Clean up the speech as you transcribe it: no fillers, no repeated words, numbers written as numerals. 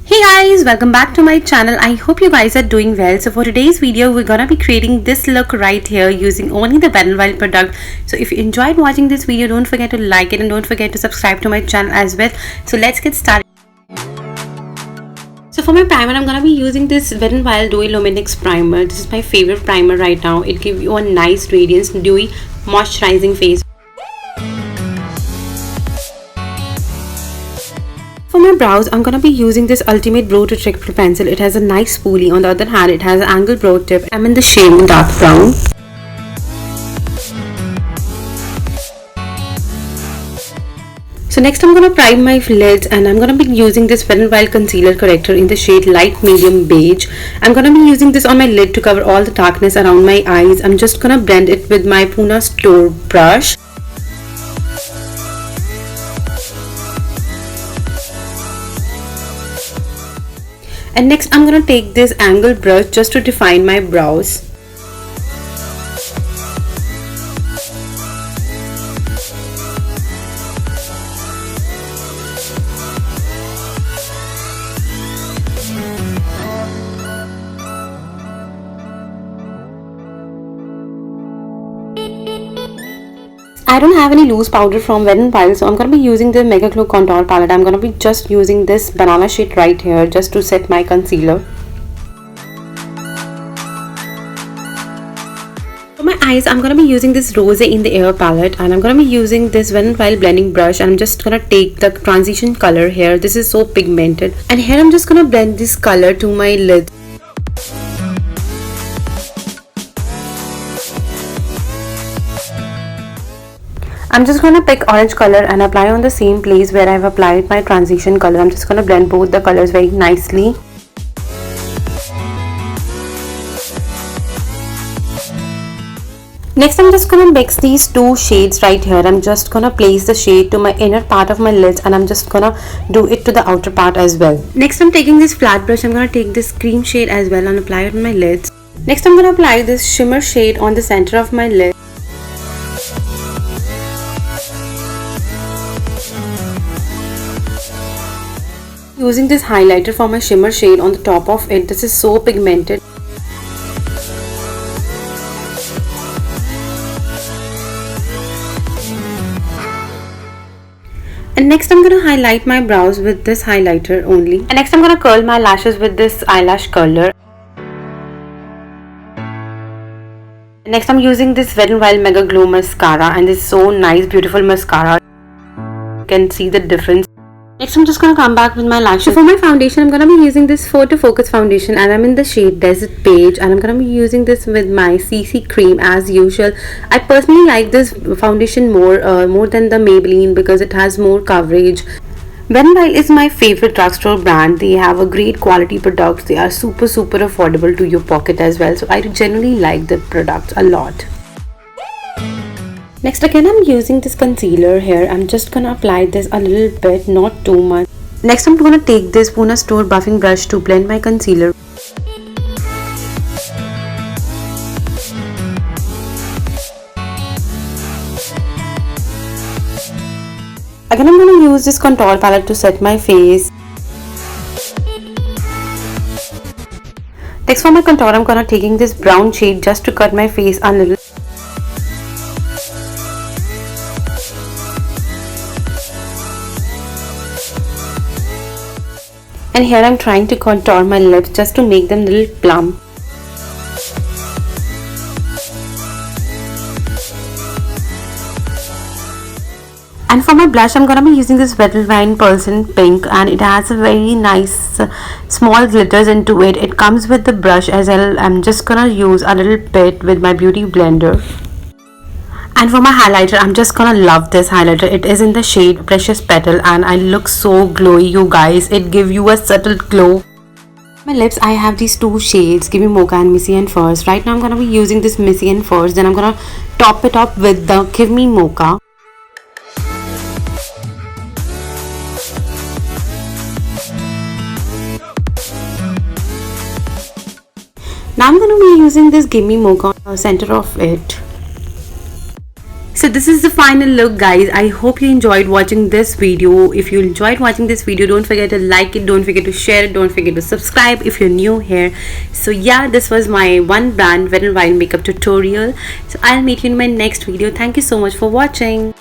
Hey guys, welcome back to my channel. I hope you guys are doing well. So for today's video, we're gonna be creating this look right here using only the Wet n Wild product. So if you enjoyed watching this video, don't forget to like it and don't forget to subscribe to my channel as well. So let's get started. So for my primer, I'm gonna be using this Wet n Wild Dewy Luminix primer. This is my favorite primer right now. It gives you a nice radiance, dewy, moisturizing face. For my brows, I'm gonna be using this Ultimate Brow Retractable pencil. It has a nice spoolie. On the other hand, it has an angled brow tip. I'm in the shade dark brown. So next I'm gonna prime my lids and I'm gonna be using this Wet n Wild concealer corrector in the shade light medium beige. I'm gonna be using this on my lid to cover all the darkness around my eyes. I'm just gonna blend it with my Puna Store brush. And next I'm gonna take this angled brush just to define my brows. I don't have any loose powder from Wet n Wild, so I'm going to be using the Megaglo contour palette. I'm going to be just using this banana shade right here just to set my concealer. For my eyes, I'm going to be using this Rose in the Air palette and I'm going to be using this Wet n Wild blending brush and I'm just going to take the transition color here. This is so pigmented and here I'm just going to blend this color to my lid. I'm just going to pick orange color and apply on the same place where I've applied my transition color. I'm just going to blend both the colors very nicely. Next I'm just going to mix these two shades right here. I'm just going to place the shade to my inner part of my lids and I'm just going to do it to the outer part as well. Next I'm taking this flat brush. I'm going to take this cream shade as well and apply it on my lids. Next I'm going to apply this shimmer shade on the center of my lid. Using this highlighter for my shimmer shade on the top of it. This is so pigmented. And next I'm going to highlight my brows with this highlighter only. And next I'm going to curl my lashes with this eyelash curler. And next I'm using this Wet n Wild Megaglo mascara and this is so nice, beautiful mascara. You can see the difference. Next I'm just going to come back with my lashes. So for my foundation I'm going to be using this Photofocus foundation and I'm in the shade Desert Beige and I'm going to be using this with my CC cream as usual. I personally like this foundation more than the Maybelline because it has more coverage. Wet n Wild is my favorite drugstore brand. They have a great quality products. They are super affordable to your pocket as well. So I generally like the products a lot. Next again I'm using this concealer here. I'm just gonna apply this a little bit, not too much. Next I'm gonna take this Puna Store buffing brush to blend my concealer. Again I'm gonna use this contour palette to set my face. Next for my contour I'm gonna taking this brown shade just to cut my face a little. And here I'm trying to contour my lips just to make them a little plump. And for my blush I'm gonna be using this Wet n Wild Pearlescent pink and it has a very nice small glitters into it. It comes with the brush as well. I'm just gonna use a little bit with my beauty blender. And for my highlighter, I'm just gonna love this highlighter. It is in the shade Precious Petal and I look so glowy, you guys. It gives you a subtle glow. My lips, I have these two shades, Give Me Mocha and Missy and Furs. Right now I'm gonna be using this Missy and Furs. Then I'm gonna top it up with the Give Me Mocha. Now I'm gonna be using this Give Me Mocha center of it. So this is the final look, guys. I hope you enjoyed watching this video. If you enjoyed watching this video, don't forget to like it, don't forget to share it, don't forget to subscribe if you're new here. So yeah, this was my one brand Wet n Wild makeup tutorial. So I'll meet you in my next video. Thank you so much for watching.